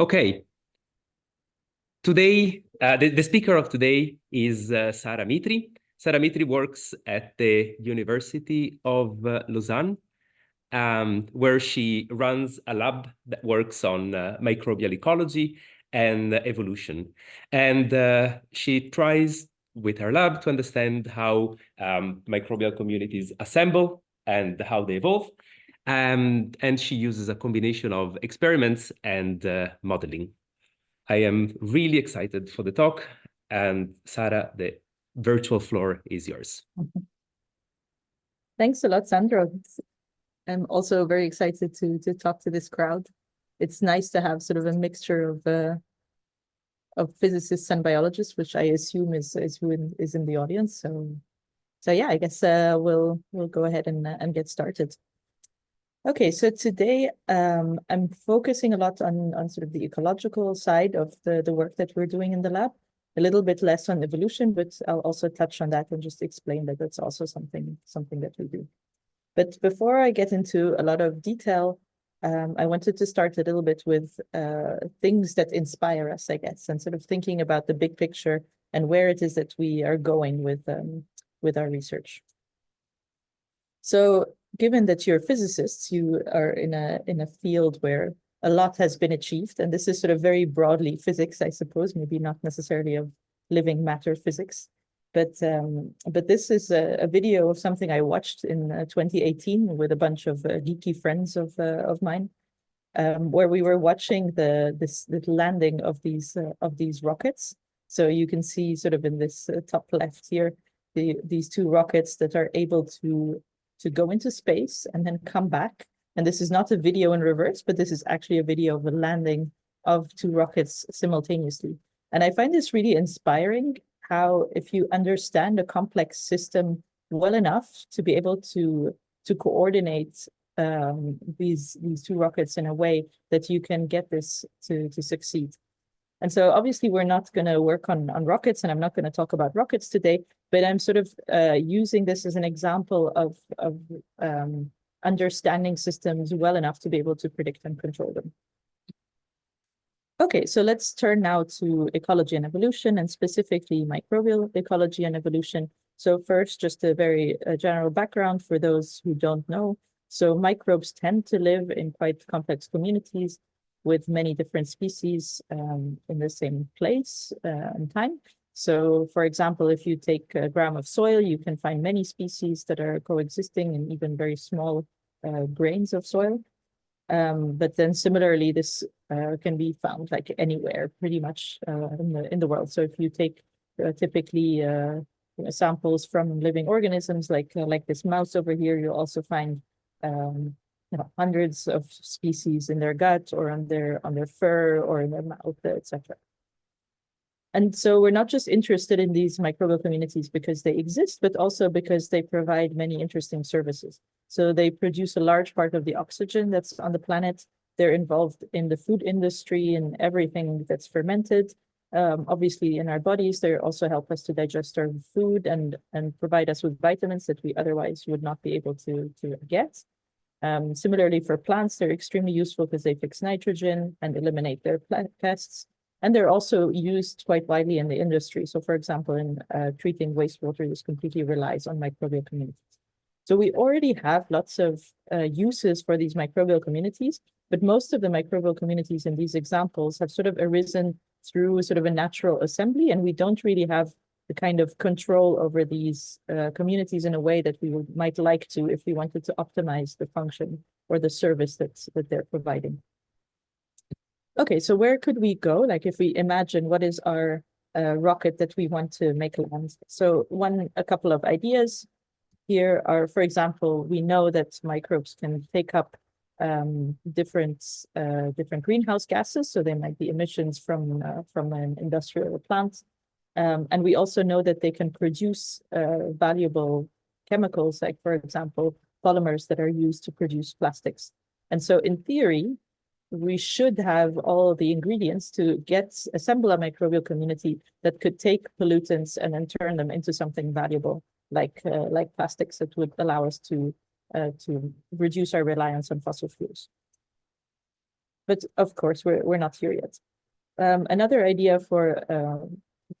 Okay. Today, the speaker of today is Sara Mitri. Sara Mitri works at the University of Lausanne, where she runs a lab that works on microbial ecology and evolution. And she tries with her lab to understand how microbial communities assemble and how they evolve. And she uses a combination of experiments and modeling. I am really excited for the talk. And Sara, the virtual floor is yours. Thanks a lot, Sandro. I'm also very excited to talk to this crowd. It's nice to have sort of a mixture of physicists and biologists, which I assume is who is in the audience. So yeah, I guess we'll go ahead and get started. Okay, so today I'm focusing a lot on sort of the ecological side of the work that we're doing in the lab. A little bit less on evolution, but I'll also touch on that and just explain that that's also something that we do. But before I get into a lot of detail, I wanted to start a little bit with things that inspire us, I guess, and sort of thinking about the big picture and where it is that we are going with our research. So given that you're physicists, you are in a field where a lot has been achieved, and this is sort of very broadly physics, I suppose, maybe not necessarily of living matter physics. But this is a video of something I watched in 2018 with a bunch of geeky friends of mine, where we were watching this landing of these rockets. So you can see sort of in this top left here, these two rockets that are able to go into space and then come back. And this is not a video in reverse, but this is actually a video of the landing of two rockets simultaneously. And I find this really inspiring, how if you understand a complex system well enough to be able to coordinate these two rockets in a way that you can get this to succeed. And so obviously we're not going to work on rockets, and I'm not going to talk about rockets today, but I'm sort of using this as an example of understanding systems well enough to be able to predict and control them. Okay, so let's turn now to ecology and evolution, and specifically microbial ecology and evolution. So first, just a very general background for those who don't know. So microbes tend to live in quite complex communities with many different species in the same place and time. So for example, if you take a gram of soil, you can find many species that are coexisting in even very small grains of soil. But then similarly, this can be found like anywhere pretty much in the world. So if you take typically samples from living organisms like this mouse over here, you'll also find hundreds of species in their gut or on their fur or in their mouth, etc. And so we're not just interested in these microbial communities because they exist, but also because they provide many interesting services. So they produce a large part of the oxygen that's on the planet. They're involved in the food industry and everything that's fermented. Obviously, in our bodies, they also help us to digest our food and provide us with vitamins that we otherwise would not be able to get. Similarly, for plants, they're extremely useful because they fix nitrogen and eliminate their pests. And they're also used quite widely in the industry. So for example, in treating wastewater, this completely relies on microbial communities. So we already have lots of uses for these microbial communities, but most of the microbial communities in these examples have sort of arisen through sort of a natural assembly, and we don't really have the kind of control over these communities in a way that we might like to if we wanted to optimize the function or the service that they're providing. Okay, so where could we go? Like if we imagine what is our rocket that we want to make land. So a couple of ideas here are, for example, we know that microbes can take up different greenhouse gases. So they might be emissions from an industrial plant. And we also know that they can produce valuable chemicals, like, for example, polymers that are used to produce plastics. And so in theory, we should have all the ingredients to assemble a microbial community that could take pollutants and then turn them into something valuable, like plastics that would allow us to reduce our reliance on fossil fuels. But of course, we're not here yet. Another idea for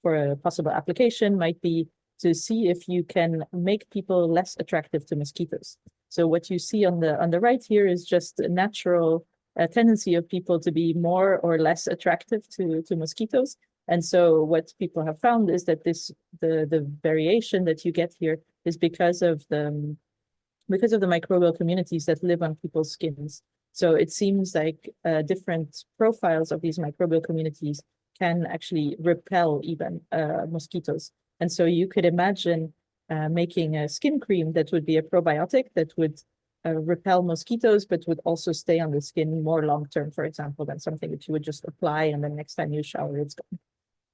a possible application might be to see if you can make people less attractive to mosquitoes. So what you see on the right here is just a natural tendency of people to be more or less attractive to mosquitoes. And so what people have found is that the variation that you get here is because of the microbial communities that live on people's skins. So it seems like different profiles of these microbial communities can actually repel even mosquitoes. And so you could imagine making a skin cream that would be a probiotic that would repel mosquitoes, but would also stay on the skin more long-term, for example, than something that you would just apply and then next time you shower, it's gone.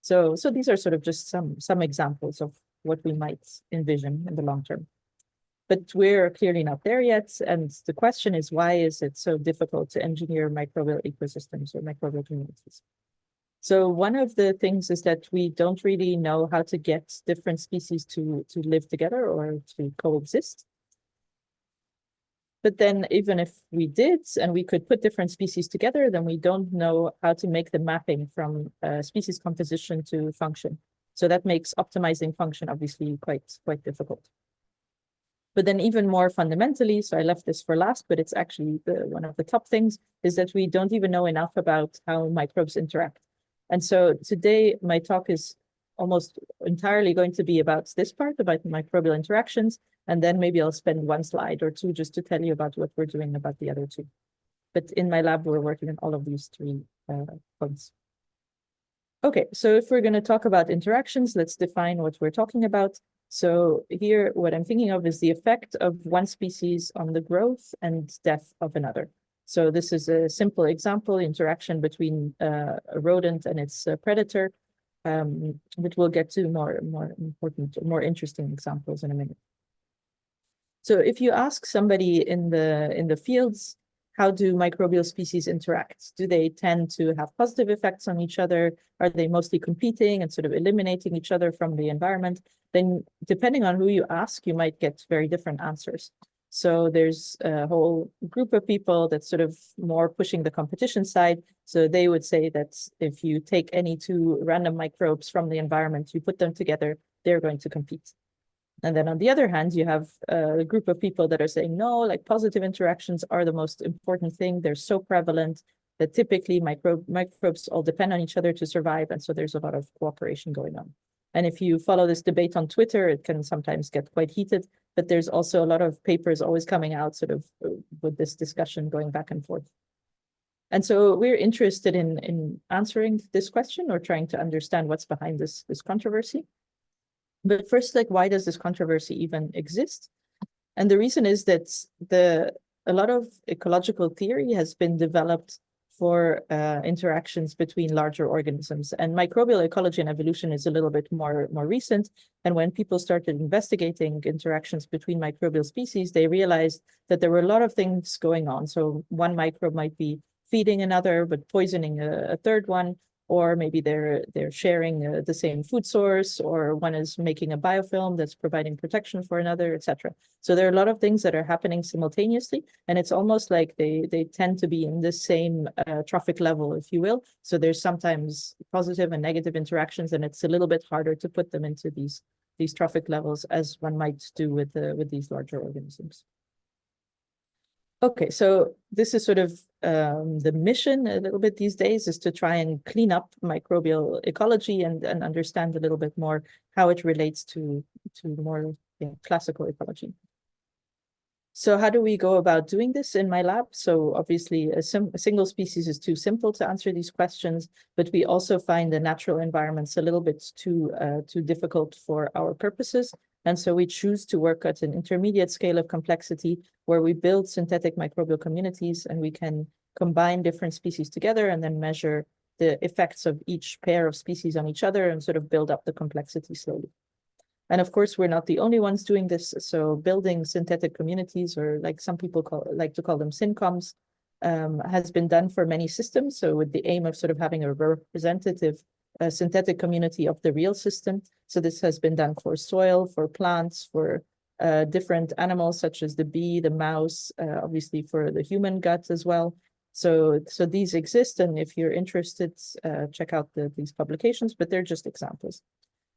So these are sort of just some examples of what we might envision in the long term. But we're clearly not there yet. And the question is, why is it so difficult to engineer microbial ecosystems or microbial communities? So one of the things is that we don't really know how to get different species to live together or to coexist. But then even if we did, and we could put different species together, then we don't know how to make the mapping from species composition to function. So that makes optimizing function obviously quite difficult. But then even more fundamentally, so I left this for last, but it's actually one of the top things, is that we don't even know enough about how microbes interact. And so today, my talk is almost entirely going to be about this part, about microbial interactions, and then maybe I'll spend one slide or two just to tell you about what we're doing about the other two. But in my lab, we're working on all of these three points. Okay, so if we're going to talk about interactions, let's define what we're talking about. So here, what I'm thinking of is the effect of one species on the growth and death of another. So this is a simple example, interaction between a rodent and its predator, but we'll get to more important, more interesting examples in a minute. So if you ask somebody in the fields, how do microbial species interact? Do they tend to have positive effects on each other? Are they mostly competing and sort of eliminating each other from the environment? Then depending on who you ask, you might get very different answers. So there's a whole group of people that's sort of more pushing the competition side. So they would say that if you take any two random microbes from the environment, you put them together, they're going to compete. And then on the other hand, you have a group of people that are saying, no, like positive interactions are the most important thing. They're so prevalent that typically microbes all depend on each other to survive. And so there's a lot of cooperation going on. And if you follow this debate on Twitter, it can sometimes get quite heated, but there's also a lot of papers always coming out sort of with this discussion going back and forth. And so we're interested in answering this question or trying to understand what's behind this controversy. But first, like, why does this controversy even exist? And the reason is that a lot of ecological theory has been developed for interactions between larger organisms. And microbial ecology and evolution is a little bit more recent. And when people started investigating interactions between microbial species, they realized that there were a lot of things going on. So one microbe might be feeding another, but poisoning a third one. Or maybe they're sharing the same food source, or one is making a biofilm that's providing protection for another, etc. So there are a lot of things that are happening simultaneously, and it's almost like they tend to be in the same trophic level, if you will. So there's sometimes positive and negative interactions, and it's a little bit harder to put them into these trophic levels as one might do with these larger organisms. Okay, so this is sort of the mission a little bit these days, is to try and clean up microbial ecology and understand a little bit more how it relates to more classical ecology. So how do we go about doing this in my lab? So obviously a single species is too simple to answer these questions, but we also find the natural environments a little bit too difficult for our purposes. And so we choose to work at an intermediate scale of complexity where we build synthetic microbial communities and we can combine different species together and then measure the effects of each pair of species on each other and sort of build up the complexity slowly. And of course, we're not the only ones doing this. So building synthetic communities, or like some people like to call them syncoms, has been done for many systems. So with the aim of sort of having a representative synthetic community of the real system. So this has been done for soil, for plants, for different animals such as the bee, the mouse, obviously for the human gut as well. So these exist, and if you're interested, check out these publications, but they're just examples.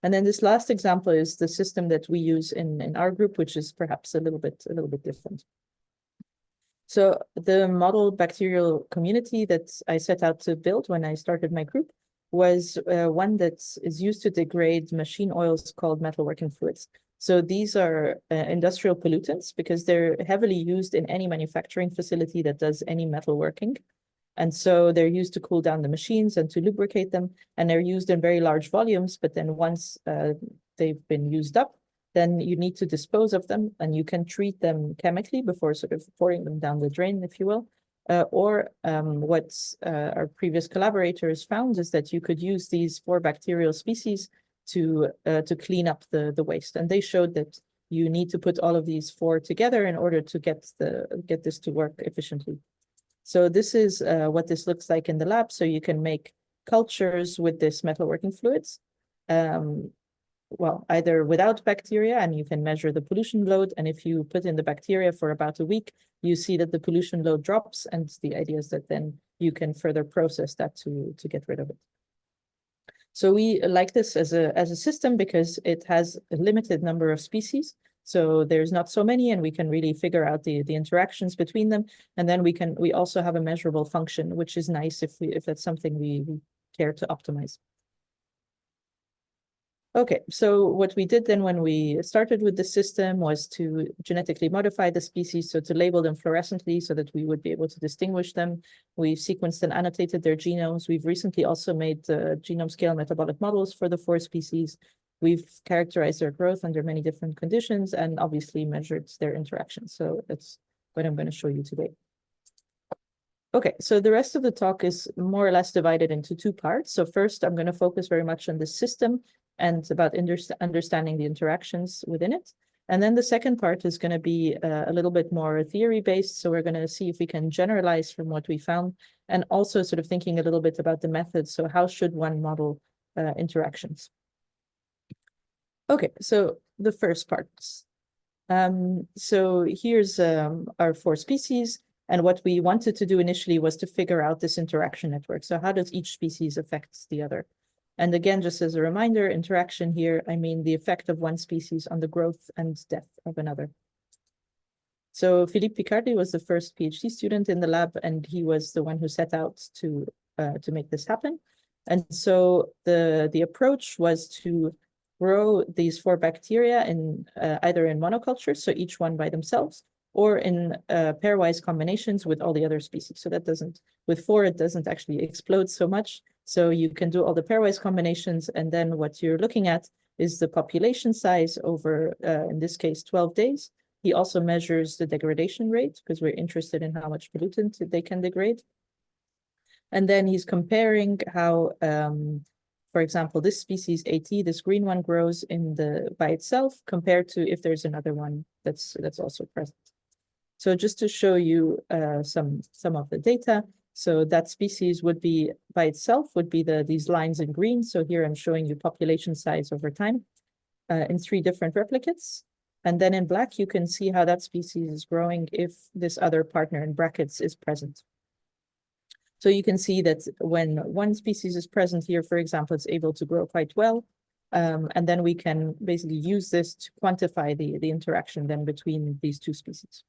And then this last example is the system that we use in our group, which is perhaps a little bit different. So the model bacterial community that I set out to build when I started my group was one that is used to degrade machine oils called metalworking fluids. So these are industrial pollutants because they're heavily used in any manufacturing facility that does any metalworking. And so they're used to cool down the machines and to lubricate them, and they're used in very large volumes. But then once they've been used up, then you need to dispose of them, and you can treat them chemically before sort of pouring them down the drain, if you will. What our previous collaborators found is that you could use these 4 bacterial species to clean up the waste. And they showed that you need to put all of these 4 together in order to get this to work efficiently. So this is what this looks like in the lab. So you can make cultures with this metalworking fluids, well, either without bacteria, and you can measure the pollution load. And if you put in the bacteria for about a week, you see that the pollution load drops. And the idea is that then you can further process that to get rid of it. So we like this as a system because it has a limited number of species. So there's not so many, and we can really figure out the interactions between them. And then we also have a measurable function, which is nice if that's something we care to optimize. Okay, so what we did then when we started with the system was to genetically modify the species, so to label them fluorescently so that we would be able to distinguish them. We've sequenced and annotated their genomes. We've recently also made genome scale metabolic models for the 4 species. We've characterized their growth under many different conditions and obviously measured their interactions. So that's what I'm going to show you today. Okay, so the rest of the talk is more or less divided into 2 parts. So first, I'm going to focus very much on the system and about understanding the interactions within it. And then the second part is going to be a little bit more theory-based. So we're going to see if we can generalize from what we found, and also sort of thinking a little bit about the methods. So how should one model interactions? Okay, so the first part. So here's our 4 species. And what we wanted to do initially was to figure out this interaction network. So how does each species affect the other? And again, just as a reminder, interaction here, I mean the effect of one species on the growth and death of another. So Philippe Picardi was the first PhD student in the lab, and he was the one who set out to make this happen. And so the approach was to grow these 4 bacteria in either in monocultures, so each one by themselves, or in pairwise combinations with all the other species. So that doesn't, with 4, it doesn't actually explode so much. So you can do all the pairwise combinations, and then what you're looking at is the population size over, in this case, 12 days. He also measures the degradation rate because we're interested in how much pollutant they can degrade. And then he's comparing how, for example, this species AT, this green one, grows by itself compared to if there's another one that's also present. So just to show you some of the data. So that species would be by itself would be these lines in green. So here I'm showing you population size over time in 3 different replicates. And then in black, you can see how that species is growing if this other partner in brackets is present. So you can see that when one species is present here, for example, it's able to grow quite well. And then we can basically use this to quantify the interaction then between these 2 species.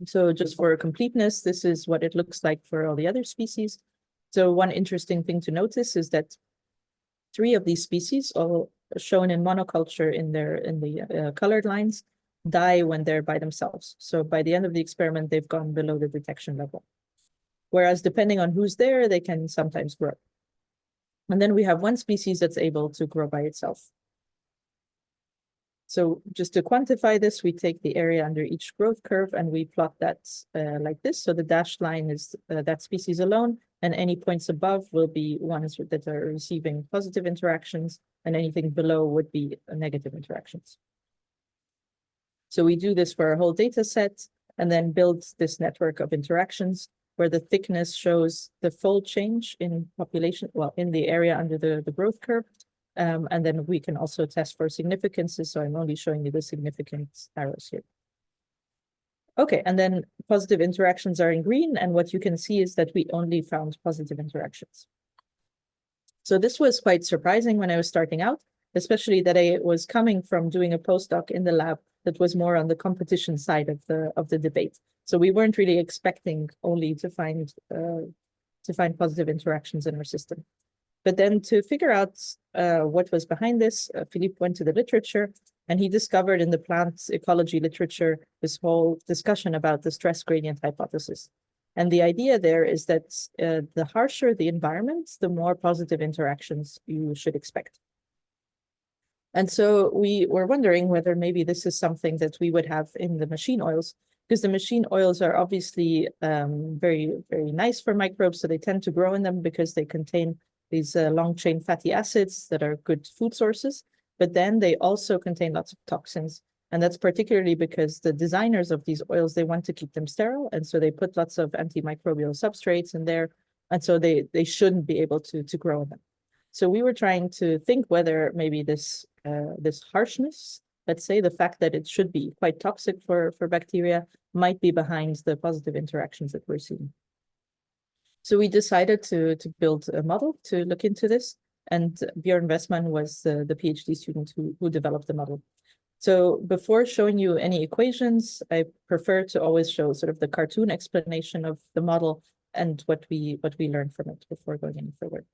So just for completeness, this is what it looks like for all the other species. So one interesting thing to notice is that 3 of these species, all shown in monoculture in the colored lines, die when they're by themselves. So by the end of the experiment, they've gone below the detection level. Whereas depending on who's there, they can sometimes grow. And then we have 1 species that's able to grow by itself. So just to quantify this, we take the area under each growth curve and we plot that like this. So the dashed line is that species alone, and any points above will be ones that are receiving positive interactions, and anything below would be negative interactions. So we do this for our whole data set and then build this network of interactions where the thickness shows the fold change in population, well, in the area under the growth curve. And then we can also test for significances. So I'm only showing you the significant arrows here. Okay, and then positive interactions are in green, and what you can see is that we only found positive interactions. So this was quite surprising when I was starting out, especially that I was coming from doing a postdoc in the lab that was more on the competition side of the debate. So we weren't really expecting only to find positive interactions in our system. But then to figure out what was behind this, Philippe went to the literature, and he discovered in the plant ecology literature this whole discussion about the stress gradient hypothesis. And the idea there is that the harsher the environment, the more positive interactions you should expect. And so we were wondering whether maybe this is something that we would have in the machine oils, because the machine oils are obviously very, very nice for microbes. So they tend to grow in them because they contain these long chain fatty acids that are good food sources. But then they also contain lots of toxins. And that's particularly because the designers of these oils, they want to keep them sterile. And so they put lots of antimicrobial substrates in there. And so they shouldn't be able to grow in them. So we were trying to think whether maybe this harshness, let's say the fact that it should be quite toxic for bacteria, might be behind the positive interactions that we're seeing. So we decided to build a model to look into this. And Björn Westman was the PhD student who developed the model. So before showing you any equations, I prefer to always show sort of the cartoon explanation of the model and what we learned from it before going any further.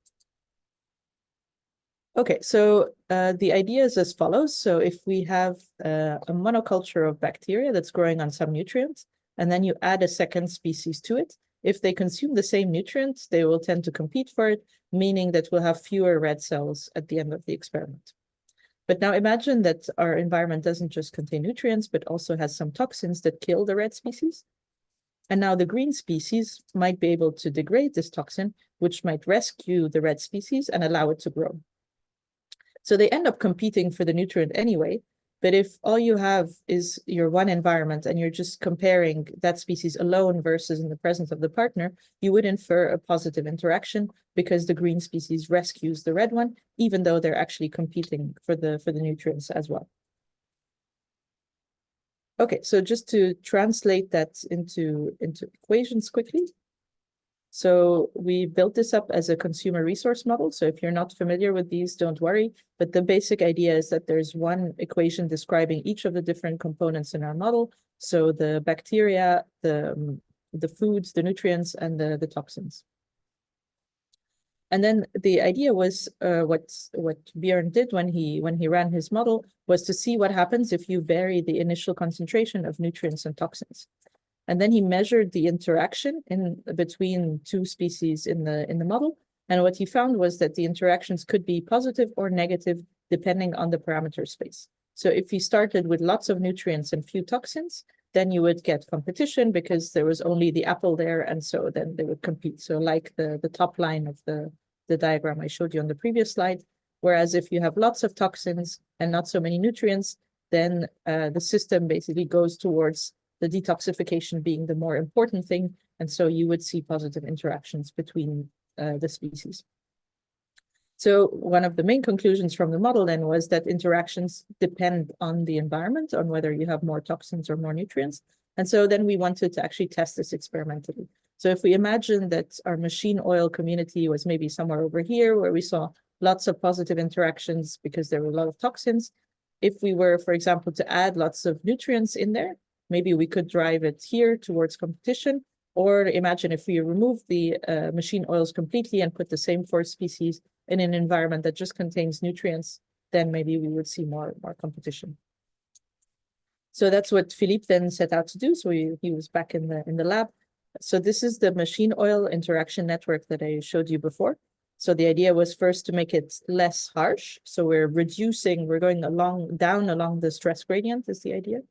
Okay, so the idea is as follows. So if we have a monoculture of bacteria that's growing on some nutrients, and then you add a second species to it, if they consume the same nutrients, they will tend to compete for it, meaning that we'll have fewer red cells at the end of the experiment. But now imagine that our environment doesn't just contain nutrients, but also has some toxins that kill the red species. And now the green species might be able to degrade this toxin, which might rescue the red species and allow it to grow. So they end up competing for the nutrient anyway. But if all you have is your one environment and you're just comparing that species alone versus in the presence of the partner, you would infer a positive interaction because the green species rescues the red one, even though they're actually competing for the nutrients as well. Okay, so just to translate that into equations quickly. So we built this up as a consumer resource model. So if you're not familiar with these, don't worry. But the basic idea is that there's one equation describing each of the different components in our model. So the bacteria, the foods, the nutrients, and the toxins. And then the idea was what Björn did when he ran his model was to see what happens if you vary the initial concentration of nutrients and toxins. And then he measured the interaction between two species in the model. And what he found was that the interactions could be positive or negative depending on the parameter space. So if he started with lots of nutrients and few toxins, then you would get competition because there was only the apple there, and so then they would compete. So like the top line of the diagram I showed you on the previous slide. Whereas if you have lots of toxins and not so many nutrients, then the system basically goes towards the detoxification being the more important thing. And so you would see positive interactions between the species. So one of the main conclusions from the model then was that interactions depend on the environment, on whether you have more toxins or more nutrients. And so then we wanted to actually test this experimentally. So if we imagine that our machine oil community was maybe somewhere over here where we saw lots of positive interactions because there were a lot of toxins, if we were, for example, to add lots of nutrients in there, maybe we could drive it here towards competition. Or imagine if we remove the machine oils completely and put the same four species in an environment that just contains nutrients, then maybe we would see more competition. So that's what Philippe then set out to do. So he was back in the lab. So this is the machine oil interaction network that I showed you before. So the idea was first to make it less harsh. So we're going down along the stress gradient is the idea,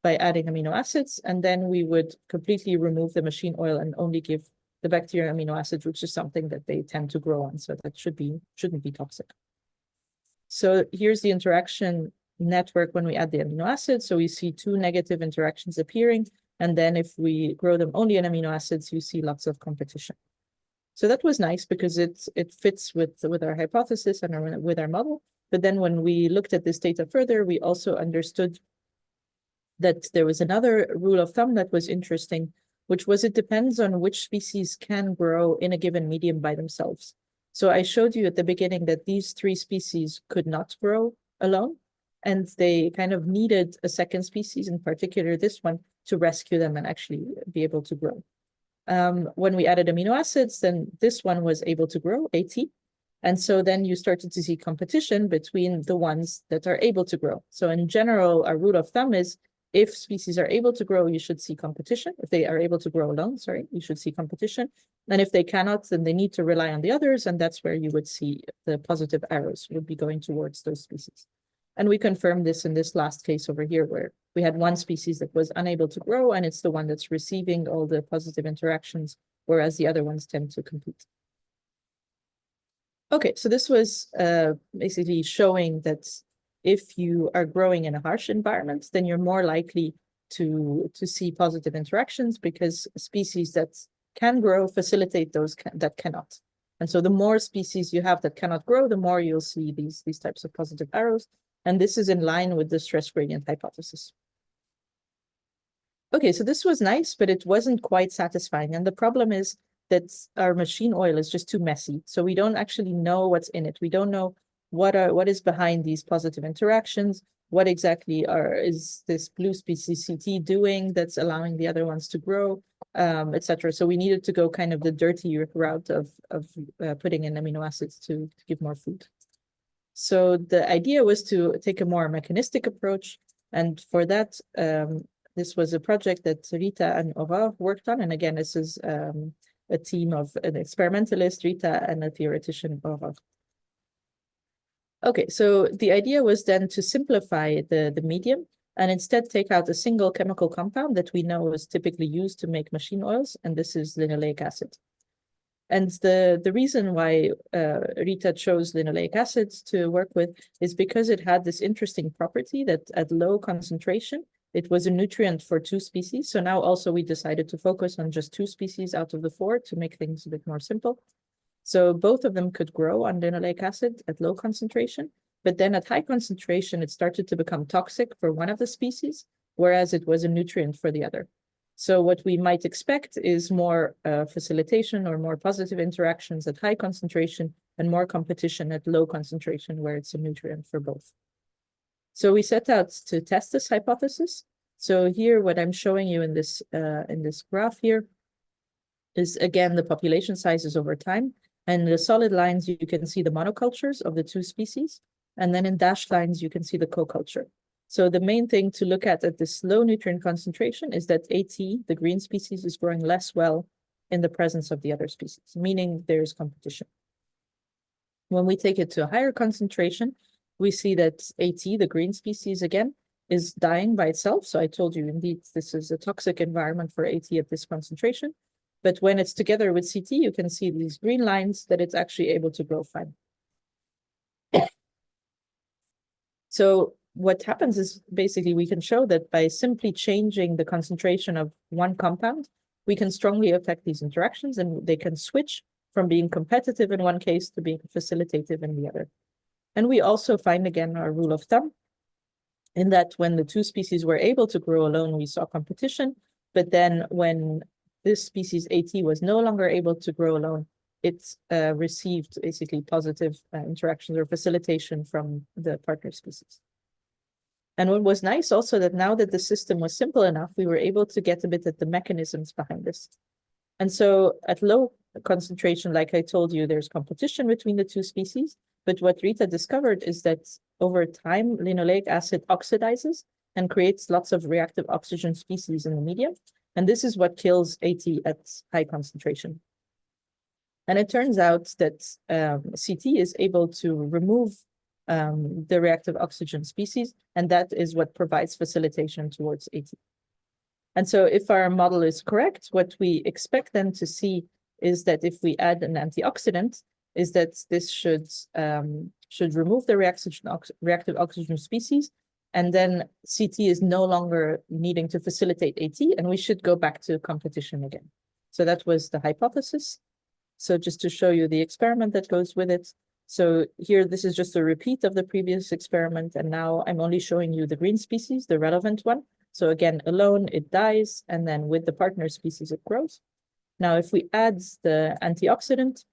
by adding amino acids, and then we would completely remove the machine oil and only give the bacteria amino acids, which is something that they tend to grow on, so that shouldn't be toxic. So here's the interaction network when we add the amino acids. So we see two negative interactions appearing, and then if we grow them only in amino acids, you see lots of competition. So that was nice because it fits with our hypothesis and with our model. But then when we looked at this data further, we also understood that there was another rule of thumb that was interesting, which was it depends on which species can grow in a given medium by themselves. So I showed you at the beginning that these three species could not grow alone, and they kind of needed a second species, in particular this one, to rescue them and actually be able to grow. When we added amino acids, then this one was able to grow, AT. And so then you started to see competition between the ones that are able to grow. So in general, our rule of thumb is if species are able to grow, you should see competition. If they are able to grow alone, sorry, you should see competition. And if they cannot, then they need to rely on the others. And that's where you would see the positive arrows would be going towards those species. And we confirmed this in this last case over here, where we had one species that was unable to grow, and it's the one that's receiving all the positive interactions, whereas the other ones tend to compete. Okay, so this was basically showing that if you are growing in a harsh environment, then you're more likely to see positive interactions, because species that can grow facilitate those that cannot. And so the more species you have that cannot grow, the more you'll see these types of positive arrows. And this is in line with the stress gradient hypothesis. Okay, so this was nice, but it wasn't quite satisfying. And the problem is that our machine oil is just too messy. So we don't actually know what's in it. We don't know what is behind these positive interactions. What exactly is this blue species CT doing that's allowing the other ones to grow, etc. So we needed to go kind of the dirty route of putting in amino acids to give more food. So the idea was to take a more mechanistic approach. And for that, this was a project that Rita and Aurore worked on. And again, this is a team of an experimentalist, Rita, and a theoretician, Aurore. Okay, so the idea was then to simplify the medium and instead take out a single chemical compound that we know is typically used to make machine oils, and this is linoleic acid. And the reason why Rita chose linoleic acid to work with is because it had this interesting property that at low concentration, it was a nutrient for 2 species. So now also we decided to focus on just 2 species out of the 4 to make things a bit more simple. So both of them could grow on linoleic acid at low concentration, but then at high concentration, it started to become toxic for one of the species, whereas it was a nutrient for the other. So what we might expect is more facilitation or more positive interactions at high concentration and more competition at low concentration where it's a nutrient for both. So we set out to test this hypothesis. So here, what I'm showing you in this graph here is, again, the population sizes over time. And the solid lines, you can see the monocultures of the 2 species. And then in dashed lines, you can see the co-culture. So the main thing to look at this low nutrient concentration is that AT, the green species, is growing less well in the presence of the other species, meaning there's competition. When we take it to a higher concentration, we see that AT, the green species again, is dying by itself. So I told you, indeed, this is a toxic environment for AT at this concentration. But when it's together with CT, you can see these green lines that it's actually able to grow fine. So what happens is basically we can show that by simply changing the concentration of one compound, we can strongly affect these interactions, and they can switch from being competitive in one case to being facilitative in the other. And we also find, again, our rule of thumb in that when the 2 species were able to grow alone, we saw competition. But then when this species AT was no longer able to grow alone, it received basically positive interactions or facilitation from the partner species. And what was nice also that now that the system was simple enough, we were able to get a bit at the mechanisms behind this. And so at low concentration, like I told you, there's competition between the 2 species. But what Rita discovered is that over time, linoleic acid oxidizes and creates lots of reactive oxygen species in the medium. And this is what kills AT at high concentration. And it turns out that CT is able to remove the reactive oxygen species, and that is what provides facilitation towards AT. And so if our model is correct, what we expect then to see is that if we add an antioxidant, is that this should remove the reactive oxygen species, and then CT is no longer needing to facilitate AT, and we should go back to competition again. So that was the hypothesis. So just to show you the experiment that goes with it. So here, this is just a repeat of the previous experiment, and now I'm only showing you the green species, the relevant one. So again, alone, it dies, and then with the partner species, it grows. Now, if we add the antioxidant,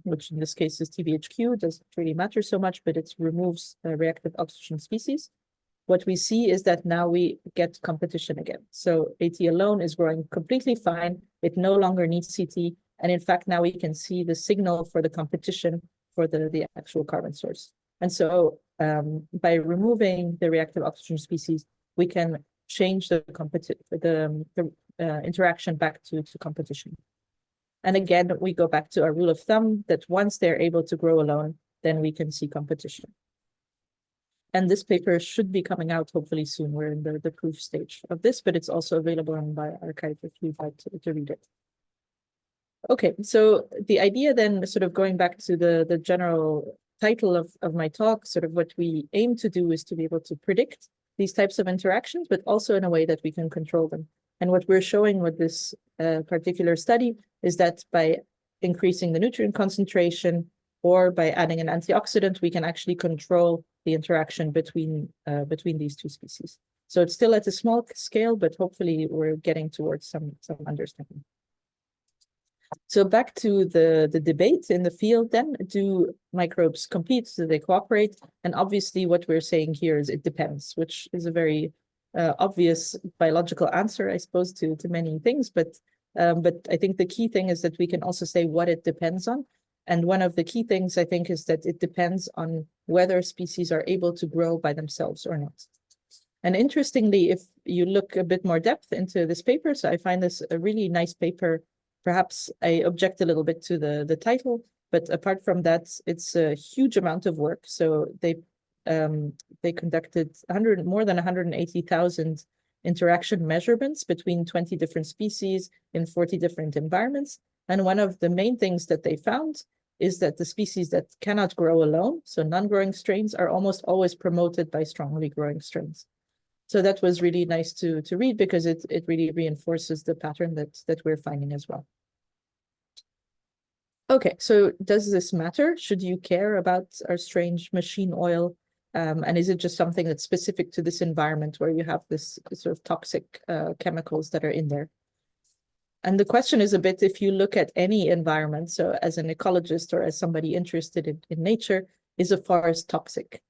which in this case is TBHQ, doesn't really matter so much, but it removes reactive oxygen species. What we see is that now we get competition again. So AT alone is growing completely fine. It no longer needs CT. And in fact, now we can see the signal for the competition for the actual carbon source. And so by removing the reactive oxygen species, we can change the interaction back to competition. And again, we go back to our rule of thumb that once they're able to grow alone, then we can see competition. And this paper should be coming out hopefully soon. We're in the proof stage of this, but it's also available on bioRxiv if you'd like to read it. Okay, so the idea then, sort of going back to the general title of my talk, sort of what we aim to do is to be able to predict these types of interactions, but also in a way that we can control them. And what we're showing with this particular study is that by increasing the nutrient concentration or by adding an antioxidant, we can actually control the interaction between these two species. So it's still at a small scale, but hopefully we're getting towards some understanding. So back to the debate in the field then, do microbes compete? Do they cooperate? And obviously what we're saying here is it depends, which is a very obvious biological answer, I suppose, to many things. But I think the key thing is that we can also say what it depends on. And one of the key things, I think, is that it depends on whether species are able to grow by themselves or not. And interestingly, if you look a bit more depth into this paper, so I find this a really nice paper. Perhaps I object a little bit to the title, but apart from that, it's a huge amount of work. So they conducted more than 180,000 interaction measurements between 20 different species in 40 different environments. And one of the main things that they found is that the species that cannot grow alone, so non-growing strains, are almost always promoted by strongly growing strains. So that was really nice to read because it really reinforces the pattern that we're finding as well. Okay, so does this matter? Should you care about our strange machine oil? And is it just something that's specific to this environment where you have this sort of toxic chemicals that are in there? And the question is a bit, if you look at any environment, so as an ecologist or as somebody interested in nature, is a forest toxic?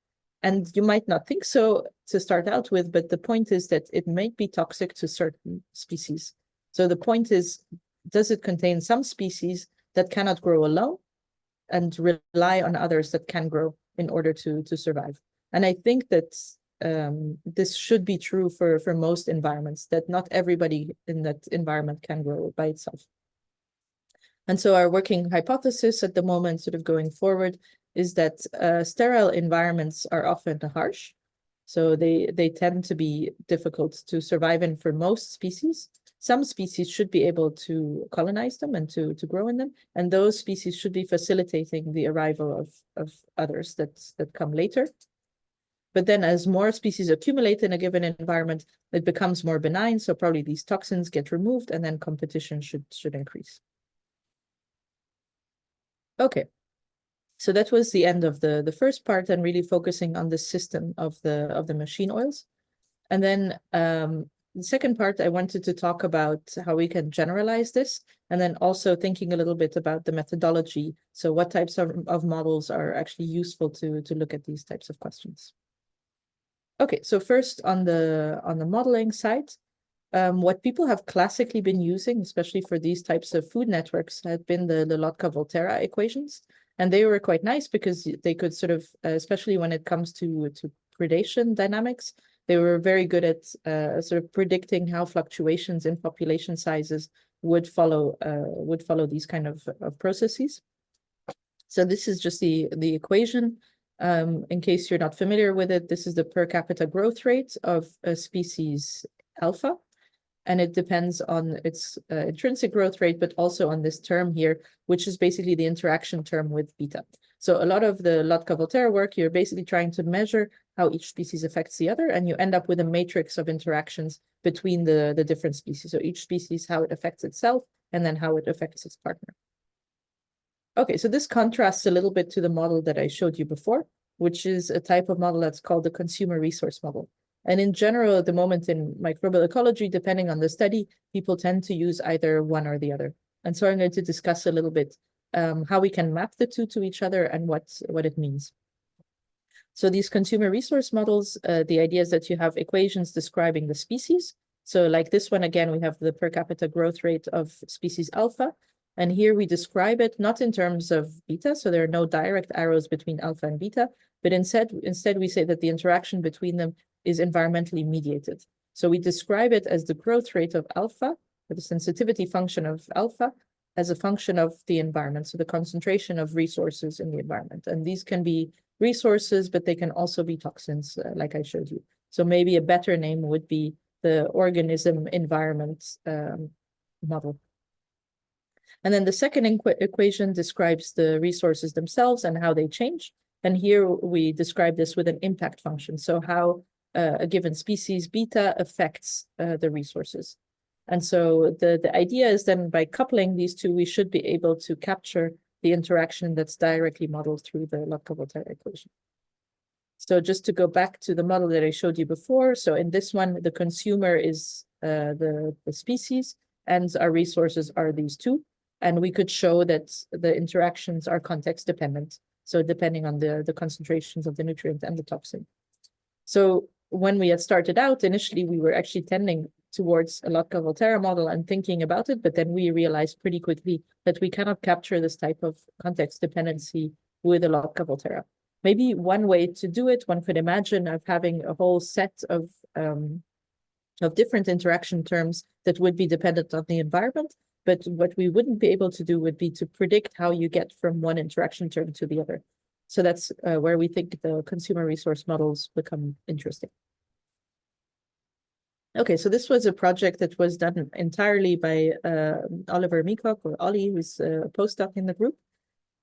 And you might not think so to start out with, but the point is that it may be toxic to certain species. So the point is, does it contain some species that cannot grow alone and rely on others that can grow in order to survive? And I think that this should be true for most environments, that not everybody in that environment can grow by itself. And so our working hypothesis at the moment, sort of going forward, is that sterile environments are often harsh. So they tend to be difficult to survive in for most species. Some species should be able to colonize them and to grow in them. And those species should be facilitating the arrival of others that come later. But then as more species accumulate in a given environment, it becomes more benign. So probably these toxins get removed and then competition should increase. Okay. So that was the end of the first part, and really focusing on the system of the machine oils. And then the second part, I wanted to talk about how we can generalize this, and then also thinking a little bit about the methodology. So what types of models are actually useful to look at these types of questions? Okay, so first on the modeling side, what people have classically been using, especially for these types of food networks, have been the Lotka-Volterra equations. And they were quite nice because they could sort of, especially when it comes to predation dynamics, they were very good at sort of predicting how fluctuations in population sizes would follow these kind of processes. So this is just the equation. In case you're not familiar with it, this is the per capita growth rate of a species alpha. And it depends on its intrinsic growth rate, but also on this term here, which is basically the interaction term with beta. So a lot of the Lotka-Volterra work, you're basically trying to measure how each species affects the other, and you end up with a matrix of interactions between the different species. So each species, how it affects itself, and then how it affects its partner. Okay, so this contrasts a little bit to the model that I showed you before, which is a type of model that's called the consumer resource model. And in general, at the moment in microbial ecology, depending on the study, people tend to use either one or the other. And so I'm going to discuss a little bit how we can map the two to each other and what it means. So these consumer resource models, the idea is that you have equations describing the species. So like this one, again, we have the per capita growth rate of species alpha. And here we describe it not in terms of beta, so there are no direct arrows between alpha and beta, but instead we say that the interaction between them is environmentally mediated. So we describe it as the growth rate of alpha, or the sensitivity function of alpha, as a function of the environment, so the concentration of resources in the environment. And these can be resources, but they can also be toxins, like I showed you. So maybe a better name would be the organism environment model. And then the second equation describes the resources themselves and how they change. And here we describe this with an impact function. So how a given species beta affects the resources. And so the idea is then by coupling these two, we should be able to capture the interaction that's directly modeled through the Lotka-Volterra equation. So just to go back to the model that I showed you before. So in this one, the consumer is the species and our resources are these two. And we could show that the interactions are context dependent. So depending on the concentrations of the nutrient and the toxin. So when we had started out, initially, we were actually tending towards a Lotka-Volterra model and thinking about it, but then we realized pretty quickly that we cannot capture this type of context dependency with a Lotka-Volterra. Maybe one way to do it, one could imagine of having a whole set of different interaction terms that would be dependent on the environment, but what we wouldn't be able to do would be to predict how you get from one interaction term to the other. So that's where we think the consumer resource models become interesting. Okay, so this was a project that was done entirely by Oliver Meacock, or Ollie, who's a postdoc in the group.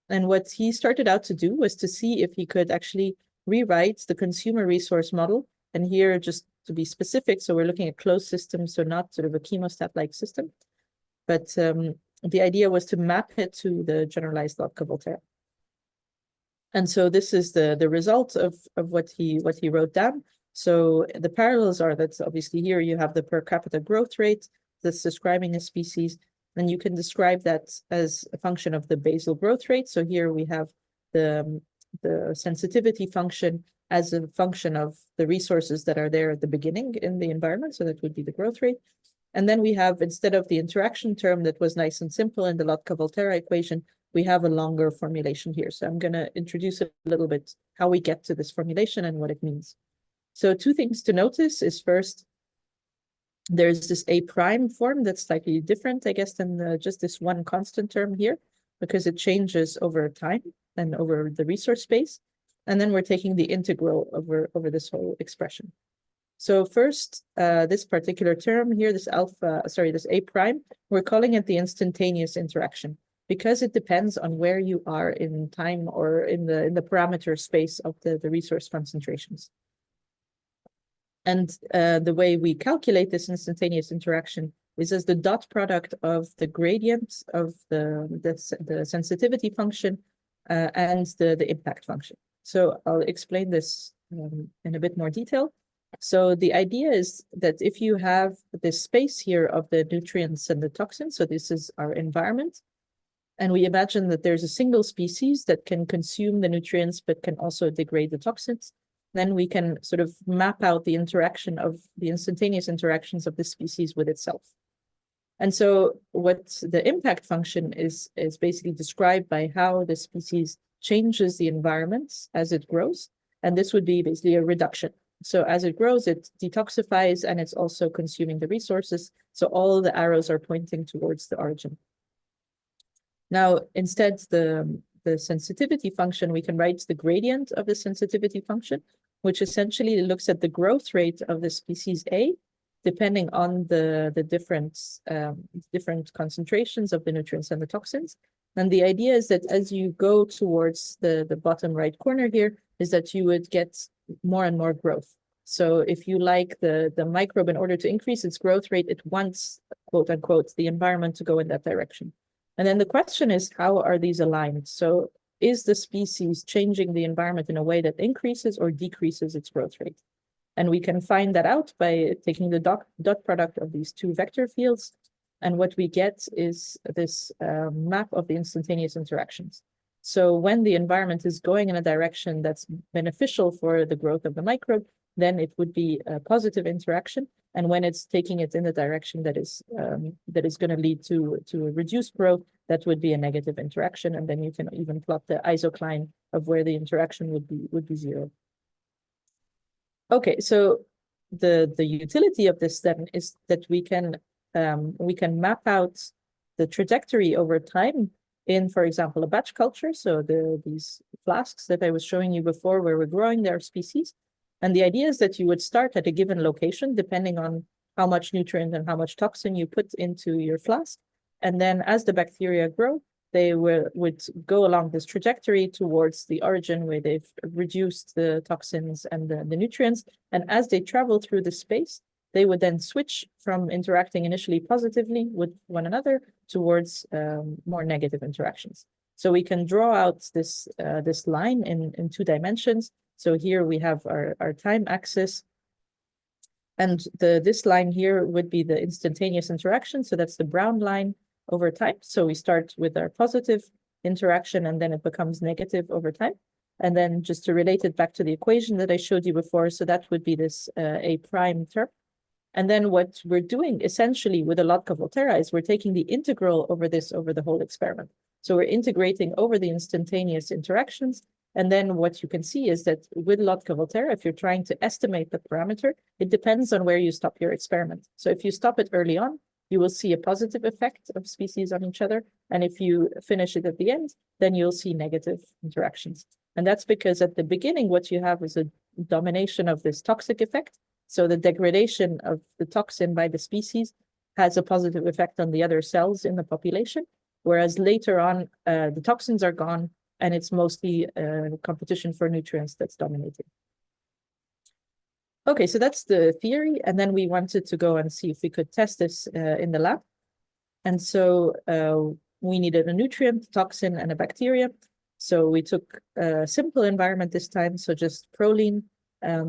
And what he started out to do was to see if he could actually rewrite the consumer resource model. And here, just to be specific, so we're looking at closed systems, so not sort of a chemostat-like system. But the idea was to map it to the generalized Lotka-Volterra. And so this is the result of what he wrote down. So the parallels are that obviously here you have the per capita growth rate that's describing a species, and you can describe that as a function of the basal growth rate. So here we have the sensitivity function as a function of the resources that are there at the beginning in the environment. So that would be the growth rate. And then we have, instead of the interaction term that was nice and simple in the Lotka-Volterra equation, we have a longer formulation here. So I'm going to introduce a little bit how we get to this formulation and what it means. So two things to notice is first, there's this A prime form that's slightly different, I guess, than just this one constant term here, because it changes over time and over the resource space. And then we're taking the integral over this whole expression. So first, this particular term here, this A prime, we're calling it the instantaneous interaction because it depends on where you are in time or in the parameter space of the resource concentrations. And the way we calculate this instantaneous interaction is as the dot product of the gradient of the sensitivity function and the impact function. So I'll explain this in a bit more detail. So the idea is that if you have this space here of the nutrients and the toxins, so this is our environment, and we imagine that there's a single species that can consume the nutrients but can also degrade the toxins, then we can sort of map out the interaction of the instantaneous interactions of the species with itself. And so what the impact function is basically described by how the species changes the environment as it grows. And this would be basically a reduction. So as it grows, it detoxifies and it's also consuming the resources. So all the arrows are pointing towards the origin. Now, instead, the sensitivity function, we can write the gradient of the sensitivity function, which essentially looks at the growth rate of the species A, depending on the different concentrations of the nutrients and the toxins. And the idea is that as you go towards the bottom right corner here, is that you would get more and more growth. So if you like the microbe, in order to increase its growth rate, it wants, quote unquote, the environment to go in that direction. And then the question is, how are these aligned? So is the species changing the environment in a way that increases or decreases its growth rate? And we can find that out by taking the dot product of these two vector fields. And what we get is this map of the instantaneous interactions. So when the environment is going in a direction that's beneficial for the growth of the microbe, then it would be a positive interaction. And when it's taking it in the direction that is going to lead to a reduced growth, that would be a negative interaction. And then you can even plot the isocline of where the interaction would be zero. Okay, so the utility of this then is that we can map out the trajectory over time in, for example, a batch culture. So these flasks that I was showing you before, where we're growing their species. And the idea is that you would start at a given location, depending on how much nutrient and how much toxin you put into your flask. And then as the bacteria grow, they would go along this trajectory towards the origin where they've reduced the toxins and the nutrients. And as they travel through the space, they would then switch from interacting initially positively with one another towards more negative interactions. So we can draw out this line in 2 dimensions. So here we have our time axis. And this line here would be the instantaneous interaction. So that's the brown line over time. So we start with our positive interaction, and then it becomes negative over time. And then just to relate it back to the equation that I showed you before, so that would be this A prime term. And then what we're doing essentially with the Lotka Volterra is we're taking the integral over the whole experiment. So we're integrating over the instantaneous interactions. And then what you can see is that with Lotka Volterra, if you're trying to estimate the parameter, it depends on where you stop your experiment. So if you stop it early on, you will see a positive effect of species on each other. And if you finish it at the end, then you'll see negative interactions. And that's because at the beginning, what you have is a domination of this toxic effect. So the degradation of the toxin by the species has a positive effect on the other cells in the population, whereas later on, the toxins are gone, and it's mostly competition for nutrients that's dominating. Okay, so that's the theory, and then we wanted to go and see if we could test this in the lab. And so we needed a nutrient, toxin, and a bacteria. So we took a simple environment this time, so just proline.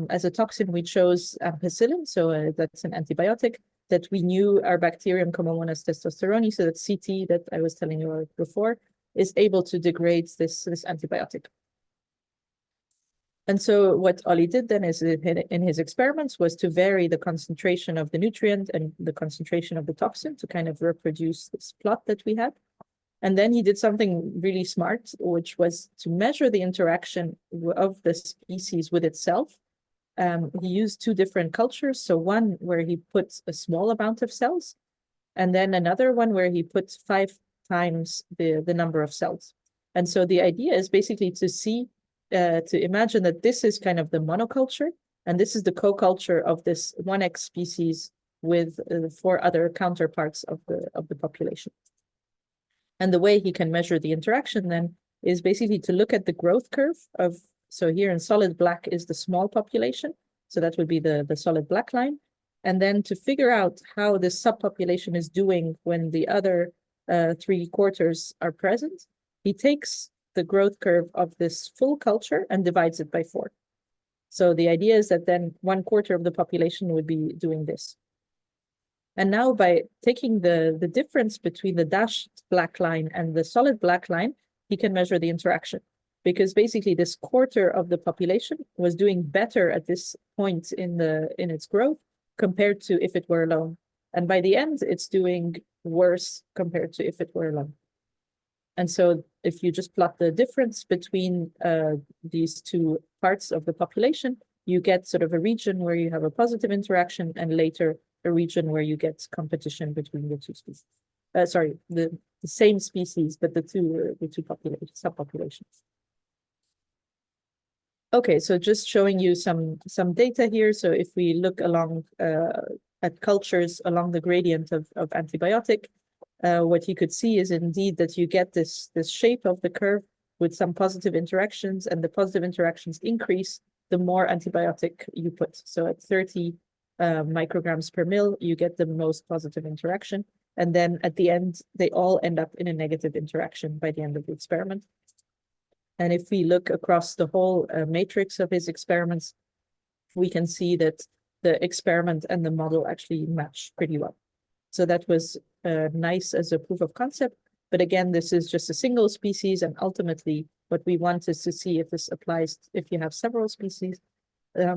As a toxin, we chose ampicillin, so that's an antibiotic that we knew our bacterium Comomonas testosterone, so that CT that I was telling you before, is able to degrade this antibiotic. And so what Ollie did then is in his experiments was to vary the concentration of the nutrient and the concentration of the toxin to kind of reproduce this plot that we had. And then he did something really smart, which was to measure the interaction of the species with itself. He used 2 different cultures. So one where he put a small amount of cells, and then another one where he put 5 times the number of cells. And so the idea is basically to see, to imagine that this is kind of the monoculture, and this is the co-culture of this 1X species with 4 other counterparts of the population. And the way he can measure the interaction then is basically to look at the growth curve of, so here in solid black is the small population. So that would be the solid black line. And then to figure out how this subpopulation is doing when the other 3/4 are present, he takes the growth curve of this full culture and divides it by 4. So the idea is that then 1/4 of the population would be doing this. And now by taking the difference between the dashed black line and the solid black line, he can measure the interaction. Because basically this 1/4 of the population was doing better at this point in its growth compared to if it were alone. And by the end, it's doing worse compared to if it were alone. And so if you just plot the difference between these 2 parts of the population, you get sort of a region where you have a positive interaction, and later a region where you get competition between the 2 species. Sorry, the same species, but the two subpopulations. Okay, so just showing you some data here. So if we look along at cultures along the gradient of antibiotic, what you could see is indeed that you get this shape of the curve with some positive interactions, and the positive interactions increase the more antibiotic you put. So at 30 micrograms per mil, you get the most positive interaction. And then at the end, they all end up in a negative interaction by the end of the experiment. And if we look across the whole matrix of his experiments, we can see that the experiment and the model actually match pretty well. So that was nice as a proof of concept. But again, this is just a single species, and ultimately what we want is to see if this applies if you have several species.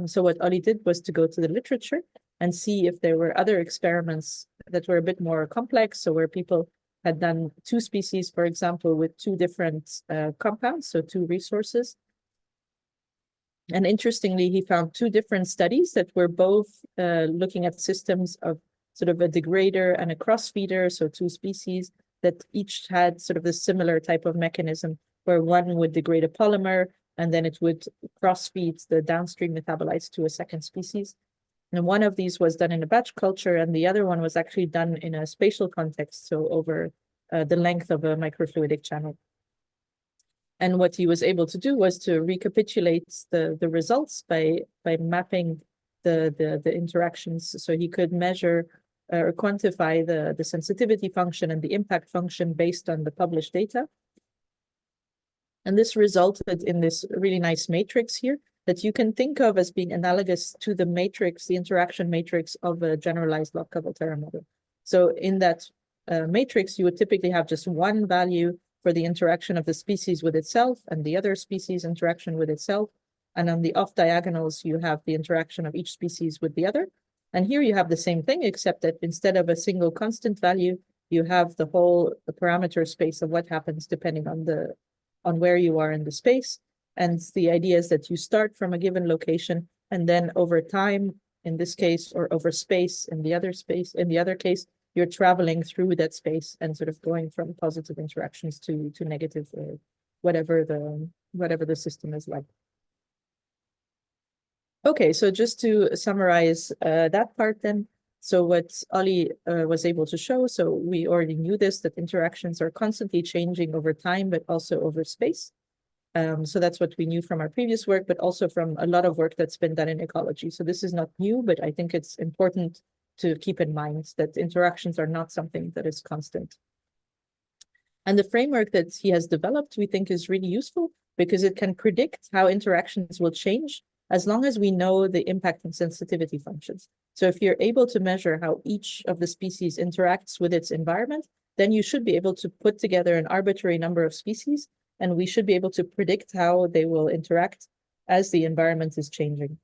So what Ollie did was to go to the literature and see if there were other experiments that were a bit more complex, so where people had done two species, for example, with two different compounds, so two resources. And interestingly, he found two different studies that were both looking at systems of sort of a degrader and a crossfeeder, so two species that each had sort of a similar type of mechanism, where one would degrade a polymer and then it would cross-feed the downstream metabolites to a second species. And one of these was done in a batch culture, and the other one was actually done in a spatial context, so over the length of a microfluidic channel. And what he was able to do was to recapitulate the results by mapping the interactions. So he could measure or quantify the sensitivity function and the impact function based on the published data. And this resulted in this really nice matrix here that you can think of as being analogous to the matrix, the interaction matrix of a generalized Lotka-Volterra model. So in that matrix, you would typically have just one value for the interaction of the species with itself and the other species interaction with itself. And on the off diagonals, you have the interaction of each species with the other. And here you have the same thing, except that instead of a single constant value, you have the whole parameter space of what happens depending on where you are in the space. And the idea is that you start from a given location, and then over time, in this case, or over space, in the other case, you're traveling through that space and sort of going from positive interactions to negative, or whatever the system is like. Okay, so just to summarize that part then. So what Ollie was able to show, so we already knew this, that interactions are constantly changing over time, but also over space. So that's what we knew from our previous work, but also from a lot of work that's been done in ecology. So this is not new, but I think it's important to keep in mind that interactions are not something that is constant. And the framework that he has developed, we think, is really useful because it can predict how interactions will change as long as we know the impact and sensitivity functions. So if you're able to measure how each of the species interacts with its environment, then you should be able to put together an arbitrary number of species, and we should be able to predict how they will interact as the environment is changing.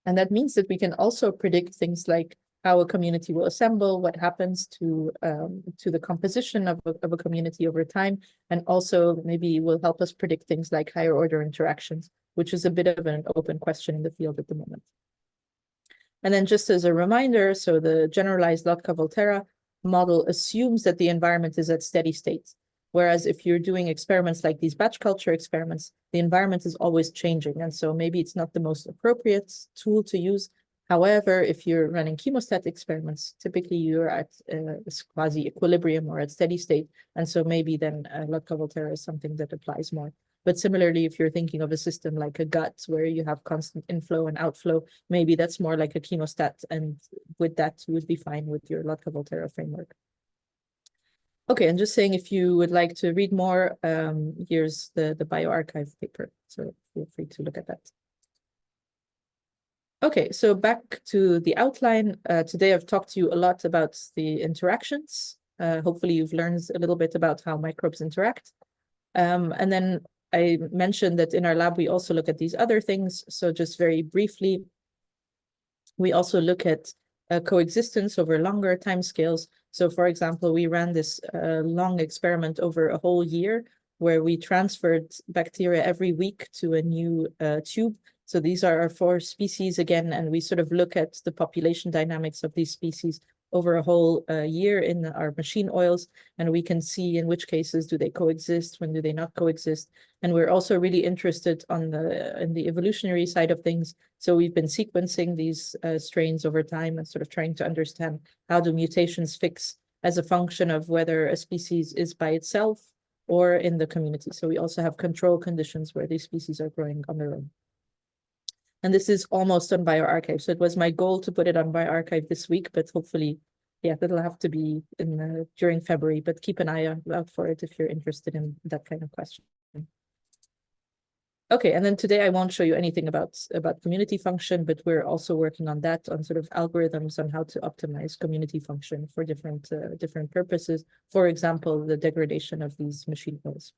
And that means that we can also predict things like how a community will assemble, what happens to the composition of a community over time, and also maybe will help us predict things like higher order interactions, which is a bit of an open question in the field at the moment. And then just as a reminder, so the generalized Lotka-Volterra model assumes that the environment is at steady state. Whereas if you're doing experiments like these batch culture experiments, the environment is always changing. And so maybe it's not the most appropriate tool to use. However, if you're running chemostat experiments, typically you're at quasi equilibrium or at steady state. And so maybe then Lotka-Volterra is something that applies more. But similarly, if you're thinking of a system like a gut where you have constant inflow and outflow, maybe that's more like a chemostat. And with that, you would be fine with your Lotka-Volterra framework. Okay, and just saying, if you would like to read more, here's the bioRxiv paper. So feel free to look at that. Okay, so back to the outline. Today I've talked to you a lot about the interactions. Hopefully you've learned a little bit about how microbes interact. And then I mentioned that in our lab, we also look at these other things. So just very briefly, we also look at coexistence over longer timescales. So for example, we ran this long experiment over a whole year where we transferred bacteria every week to a new tube. So these are our 4 species again, and we sort of look at the population dynamics of these species over a whole year in our machine oils, and we can see in which cases do they coexist, when do they not coexist. And we're also really interested in the evolutionary side of things. So we've been sequencing these strains over time and sort of trying to understand how do mutations fix as a function of whether a species is by itself or in the community. So we also have control conditions where these species are growing on their own. And this is almost on bioRxiv. So it was my goal to put it on bioRxiv this week, but hopefully, yeah, that'll have to be during February, but keep an eye out for it if you're interested in that kind of question. Okay, and then today I won't show you anything about community function, but we're also working on that, on sort of algorithms on how to optimize community function for different purposes. For example, the degradation of these machine oils.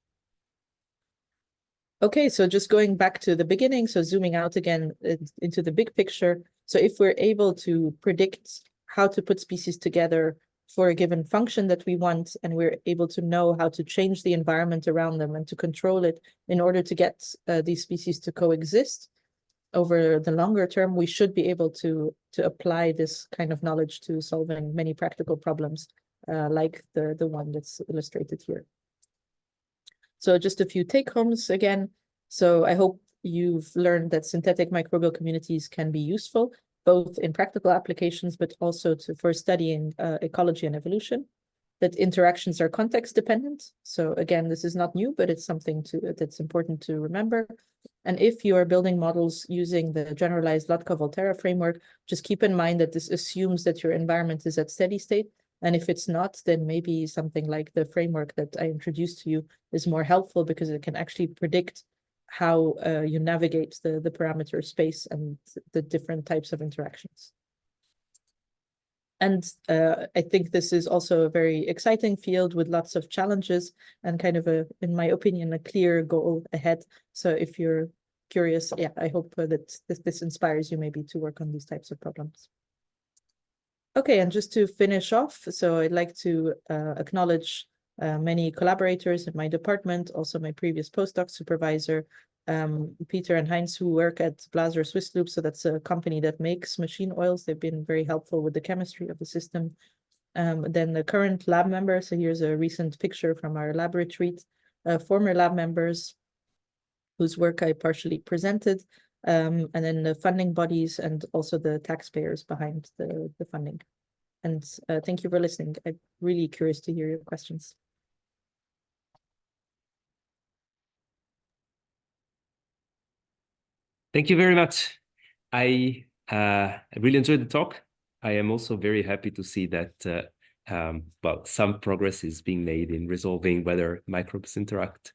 Okay, so just going back to the beginning, so zooming out again into the big picture. So if we're able to predict how to put species together for a given function that we want, and we're able to know how to change the environment around them and to control it in order to get these species to coexist over the longer term, we should be able to apply this kind of knowledge to solving many practical problems, like the one that's illustrated here. So just a few take-homes again. So I hope you've learned that synthetic microbial communities can be useful, both in practical applications, but also for studying ecology and evolution, that interactions are context dependent. So again, this is not new, but it's something that's important to remember. And if you are building models using the generalized Lotka-Volterra framework, just keep in mind that this assumes that your environment is at steady state. And if it's not, then maybe something like the framework that I introduced to you is more helpful, because it can actually predict how you navigate the parameter space and the different types of interactions. And I think this is also a very exciting field with lots of challenges and kind of in my opinion, a clear goal ahead. So if you're curious, yeah, I hope that this inspires you maybe to work on these types of problems. Okay, and just to finish off, so I'd like to acknowledge many collaborators in my department, also my previous postdoc supervisor, Peter and Heinz, who work at Blaser Swiss Loop. So that's a company that makes machine oils. They've been very helpful with the chemistry of the system. Then the current lab members. So here's a recent picture from our lab retreat. Former lab members whose work I partially presented, and then the funding bodies and also the taxpayers behind the funding. And thank you for listening. I'm really curious to hear your questions. Thank you very much. I really enjoyed the talk. I am also very happy to see that well, some progress is being made in resolving whether microbes interact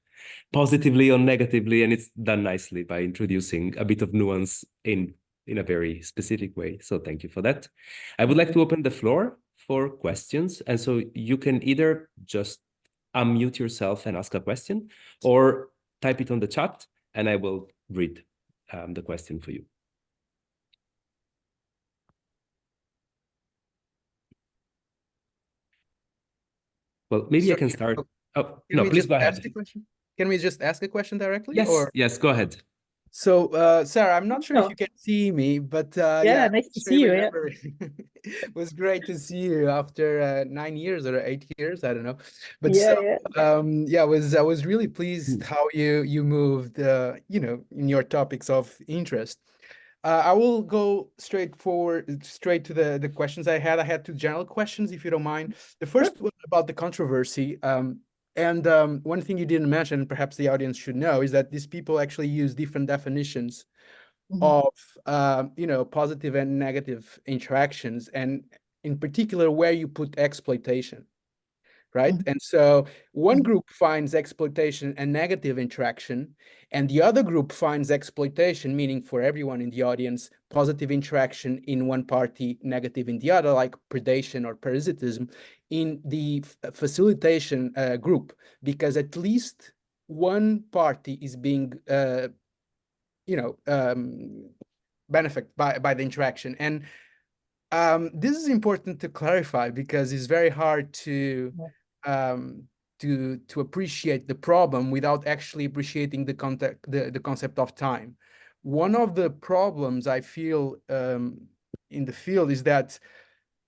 positively or negatively, and it's done nicely by introducing a bit of nuance in a very specific way. So thank you for that. I would like to open the floor for questions, and so you can either just unmute yourself and ask a question, or type it on the chat, and I will read the question for you. Well, maybe I can start. Oh, no, please go ahead. Can we just ask a question directly? Yes, or? yes, go ahead. So, Sarah, I'm not sure if you can see me, but yeah, nice to see you. Yeah. It was great to see you after 9 years or 8 years, I don't know. But yeah. I was really pleased how you moved, in your topics of interest. I will go straight to the questions I had. I had two general questions, if you don't mind. The first one about the controversy. One thing you didn't mention, perhaps the audience should know, is that these people actually use different definitions of, positive and negative interactions, and in particular, where you put exploitation, right? And so one group finds exploitation a negative interaction, and the other group finds exploitation, meaning for everyone in the audience, positive interaction in one party, negative in the other, like predation or parasitism, in the facilitation group, because at least one party is being, benefited by the interaction. And this is important to clarify, because it's very hard to appreciate the problem without actually appreciating the concept of time. One of the problems I feel in the field is that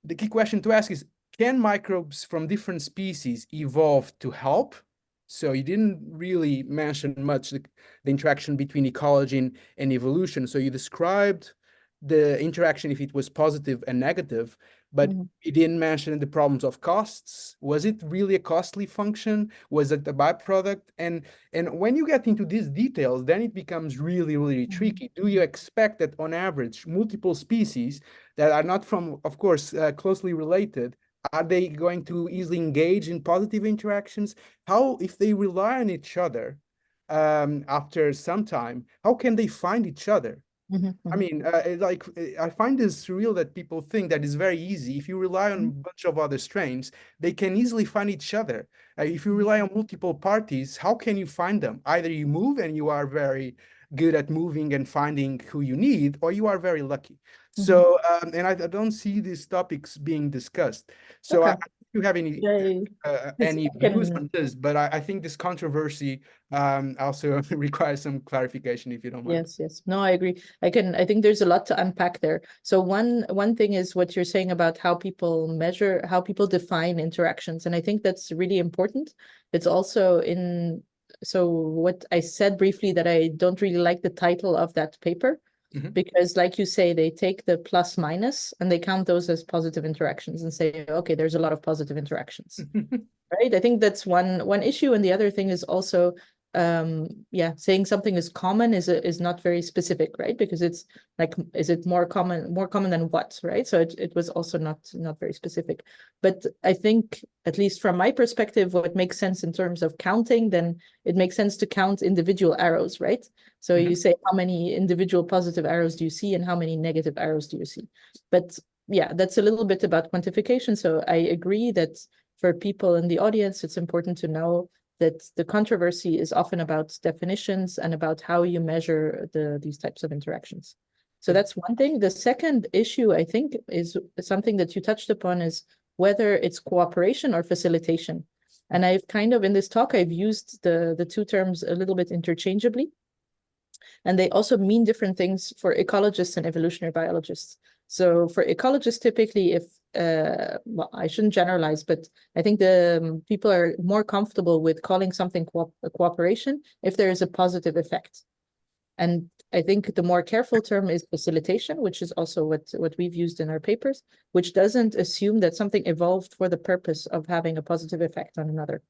the key question to ask is, can microbes from different species evolve to help? So you didn't really mention much the interaction between ecology and evolution. So you described the interaction if it was positive and negative, but you didn't mention the problems of costs. Was it really a costly function? Was it a byproduct? And when you get into these details, then it becomes really, really tricky. Do you expect that on average, multiple species that are not from, of course, closely related, are they going to easily engage in positive interactions? How, if they rely on each other, after some time, how can they find each other? I mean, I find this surreal that people think that it's very easy. If you rely on a bunch of other strains, they can easily find each other. If you rely on multiple parties, how can you find them? Either you move and you are very good at moving and finding who you need, or you are very lucky. So, and I don't see these topics being discussed. So I Okay. don't know if you have any I views can- on this, but I think this controversy also requires some clarification, if you don't mind. Yes. No, I agree. I think there's a lot to unpack there. So one thing is what you're saying about how people measure, how people define interactions. And I think that's really important. It's also so what I said briefly that I don't really like the title of that paper, because like you say, they take the plus minus and they count those as positive interactions and say, okay, there's a lot of positive interactions. Right? I think that's one issue. And the other thing is also saying something is common is not very specific, right? Because it's like, is it more common than what, right? So it was also not very specific. But I think, at least from my perspective, what makes sense in terms of counting, then it makes sense to count individual arrows, right? So you say, how many individual positive arrows do you see and how many negative arrows do you see? But yeah, that's a little bit about quantification. So I agree that for people in the audience, it's important to know that the controversy is often about definitions and about how you measure these types of interactions. So that's one thing. The second issue, I think, is something that you touched upon, is whether it's cooperation or facilitation. And I've kind of, in this talk, I've used the two terms a little bit interchangeably. And they also mean different things for ecologists and evolutionary biologists. So for ecologists, typically, if well, I shouldn't generalize, but I think the people are more comfortable with calling something a cooperation if there is a positive effect. And I think the more careful term is facilitation, which is also what we've used in our papers, which doesn't assume that something evolved for the purpose of having a positive effect on another.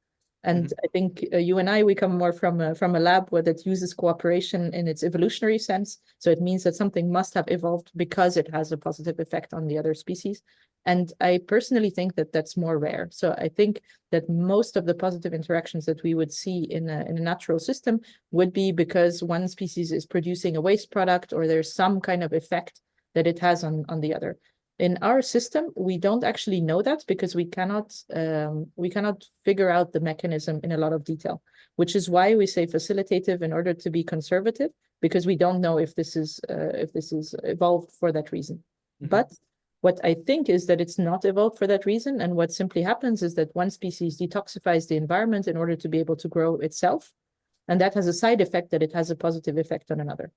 And I think you and I, we come more from a lab where that uses cooperation in its evolutionary sense. So it means that something must have evolved because it has a positive effect on the other species. And I personally think that that's more rare. So I think that most of the positive interactions that we would see in a natural system would be because one species is producing a waste product, or there's some kind of effect that it has on the other. In our system, we don't actually know that because we cannot figure out the mechanism in a lot of detail, which is why we say facilitative in order to be conservative, because we don't know if this is evolved for that reason. But what I think is that it's not evolved for that reason, and what simply happens is that one species detoxifies the environment in order to be able to grow itself, and that has a side effect that it has a positive effect on another.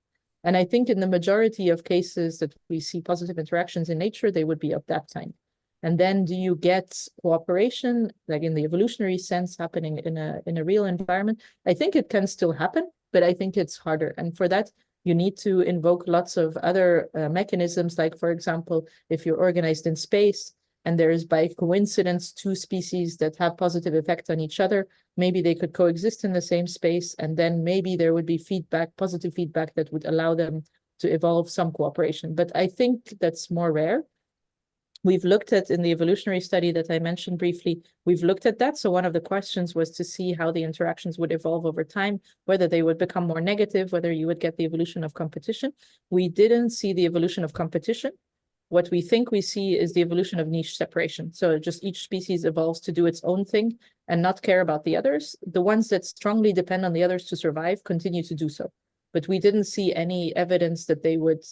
And I think in the majority of cases that we see positive interactions in nature, they would be of that kind. And then do you get cooperation, like in the evolutionary sense, happening in a real environment? I think it can still happen, but I think it's harder. And for that, you need to invoke lots of other mechanisms, like, for example, if you're organized in space, and there is by coincidence two species that have positive effect on each other, maybe they could coexist in the same space, and then maybe there would be positive feedback that would allow them to evolve some cooperation. But I think that's more rare. We've looked at, in the evolutionary study that I mentioned briefly, we've looked at that. So one of the questions was to see how the interactions would evolve over time, whether they would become more negative, whether you would get the evolution of competition. We didn't see the evolution of competition. What we think we see is the evolution of niche separation. So just each species evolves to do its own thing and not care about the others. The ones that strongly depend on the others to survive continue to do so. But we didn't see any evidence that they would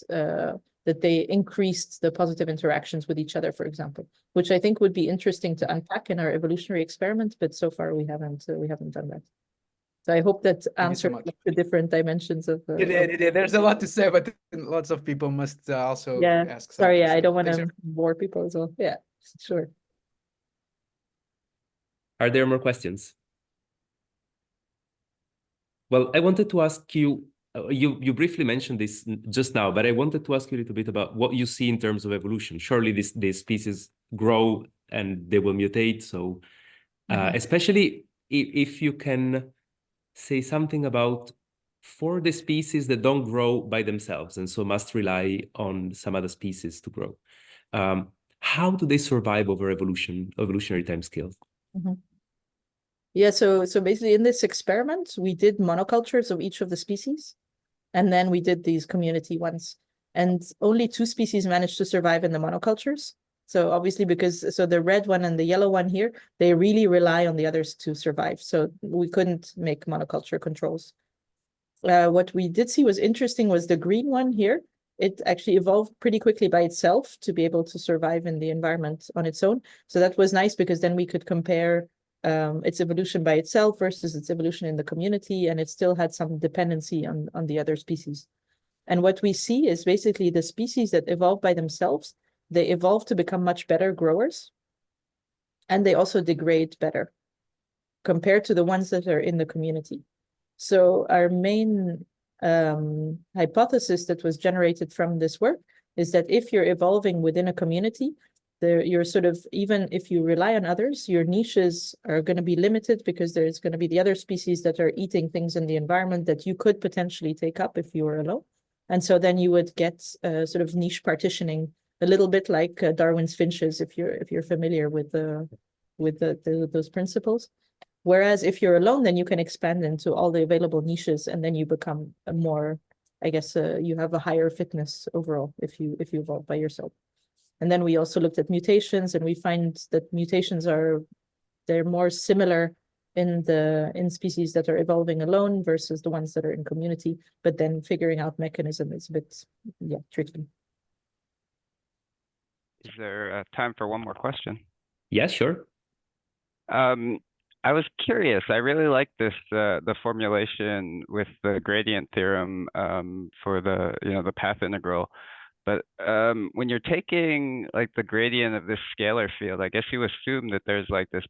that they increased the positive interactions with each other, for example, which I think would be interesting to unpack in our evolutionary experiment. But so far we haven't done that. So I hope that answered the different dimensions of. There's a lot to say, but lots of people must also ask something. Sorry, I don't want to bore people as well. Yeah, sure. Are there more questions? Well, I wanted to ask you, you briefly mentioned this just now, but I wanted to ask you a little bit about what you see in terms of evolution. Surely these species grow and they will mutate. So especially if you can say something about for the species that don't grow by themselves and so must rely on some other species to grow, how do they survive over evolutionary timescales? Yeah, so basically in this experiment, we did monocultures of each of the species, and then we did these community ones. And only 2 species managed to survive in the monocultures. So obviously so the red one and the yellow one here, they really rely on the others to survive. So we couldn't make monoculture controls. What we did see was interesting was the green one here. It actually evolved pretty quickly by itself to be able to survive in the environment on its own. So that was nice because then we could compare its evolution by itself versus its evolution in the community, and it still had some dependency on the other species. And what we see is basically the species that evolve by themselves, they evolve to become much better growers, and they also degrade better compared to the ones that are in the community. So our main hypothesis that was generated from this work is that if you're evolving within a community, you're sort of, even if you rely on others, your niches are going to be limited because there's going to be the other species that are eating things in the environment that you could potentially take up if you were alone. And so then you would get sort of niche partitioning, a little bit like Darwin's finches, if you're familiar with those principles. Whereas if you're alone, then you can expand into all the available niches, and then you become a more, I guess, you have a higher fitness overall if you evolve by yourself. And then we also looked at mutations, and we find that mutations they're more similar in species that are evolving alone versus the ones that are in community. But then figuring out mechanism is a bit, tricky. Is there time for one more question? Yes, sure. I was curious. I really like this the formulation with the gradient theorem for the path integral. But when you're taking like the gradient of this scalar field, I guess you assume that there's like this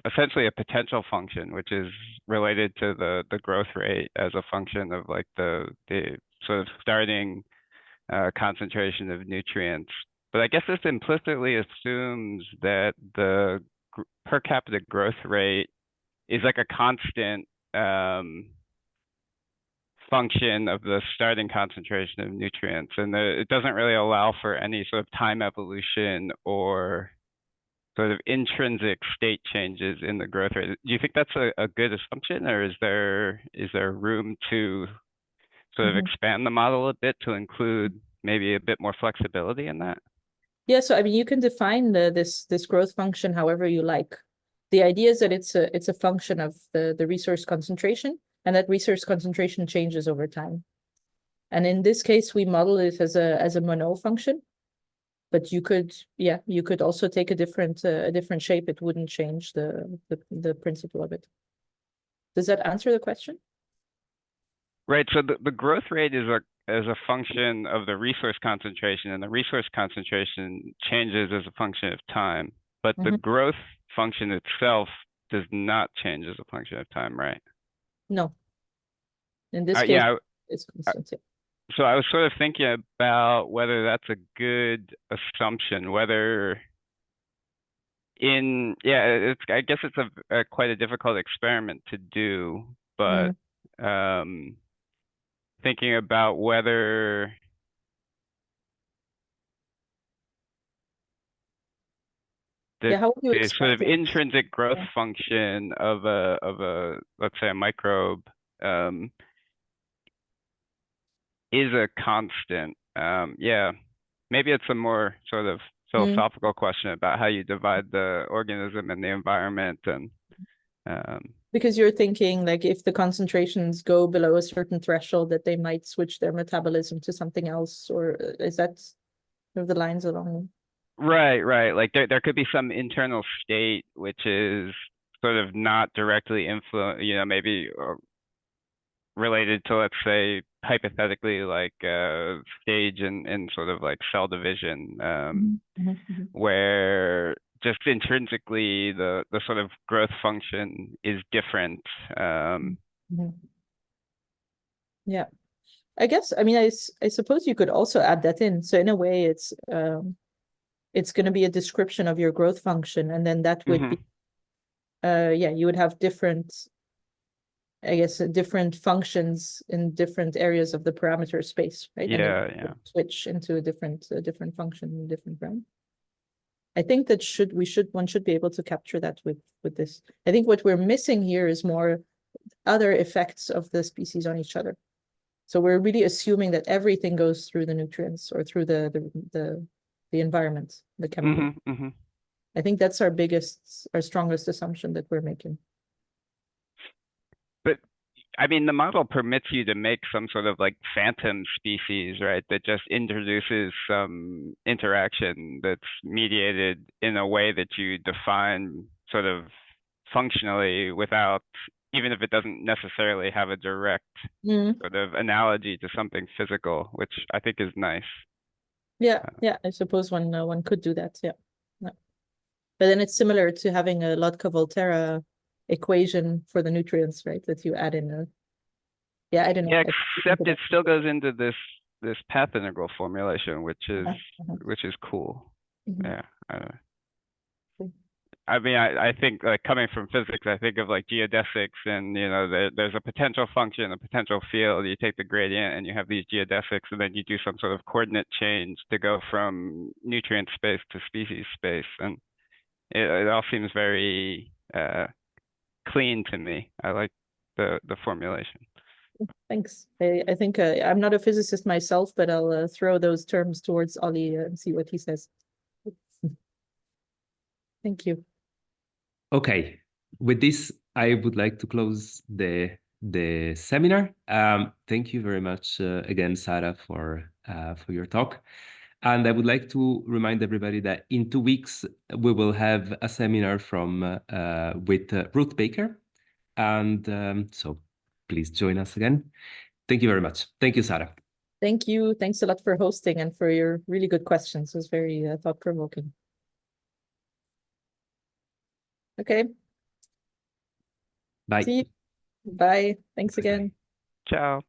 essentially a potential function, which is related to the growth rate as a function of like the sort of starting concentration of nutrients. But I guess this implicitly assumes that the per capita growth rate is like a constant function of the starting concentration of nutrients, and it doesn't really allow for any sort of time evolution or sort of intrinsic state changes in the growth rate. Do you think that's a good assumption, or is there room to sort of expand the model a bit to include maybe a bit more flexibility in that? Yeah, so I mean, you can define this growth function however you like. The idea is that it's a function of the resource concentration, and that resource concentration changes over time. And in this case, we model it as a Monod function. But you could also take a different shape. It wouldn't change the principle of it. Does that answer the question? Right. So the growth rate is a function of the resource concentration, and the resource concentration changes as a function of time. But the growth function itself does not change as a function of time, right? No. In this case, it's constant. So I was sort of thinking about whether that's a good assumption, whether I guess it's a quite a difficult experiment to do, but thinking about whether the sort of intrinsic growth function of a let's say a microbe is a constant. Maybe it's a more sort of philosophical question about how you divide the organism and the environment, and because you're thinking like if the concentrations go below a certain threshold that they might switch their metabolism to something else, or is that sort of the lines along? Right. Like there could be some internal state which is sort of not directly maybe related to, let's say, hypothetically, like stage in sort of like cell division, where just intrinsically the sort of growth function is different. Yeah, I guess, I mean, I suppose you could also add that in. So in a way, it's going to be a description of your growth function, and then that would be, you would have different, I guess, different functions in different areas of the parameter space, right? Yeah. Switch into a different function in different realm. I think that one should be able to capture that with this. I think what we're missing here is more other effects of the species on each other. So we're really assuming that everything goes through the nutrients or through the environment, the chemical. I think that's our strongest assumption that we're making. But I mean, the model permits you to make some sort of like phantom species, right? That just introduces some interaction that's mediated in a way that you define sort of functionally without, even if it doesn't necessarily have a direct sort of analogy to something physical, which I think is nice. Yeah, I suppose one could do that, yeah. But then it's similar to having a Lotka-Volterra equation for the nutrients, right? That you add in I don't know. Yeah, except it still goes into this path integral formulation, which is cool. Yeah, I don't know. I mean, I think like coming from physics, I think of like geodesics, and you know, there's a potential function, a potential field. You take the gradient, and you have these geodesics, and then you do some sort of coordinate change to go from nutrient space to species space, and it all seems very clean to me. I like the formulation. Thanks. I think I'm not a physicist myself, but I'll throw those terms towards Ollie and see what he says. Thank you. Okay, with this, I would like to close the seminar. Thank you very much again, Sara, for your talk. And I would like to remind everybody that in 2 weeks, we will have a seminar with Ruth Baker. And so please join us again. Thank you very much. Thank you, Sara. Thank you. Thanks a lot for hosting and for your really good questions. It was very thought-provoking. Okay. Bye. See you. Bye. Thanks again. Ciao.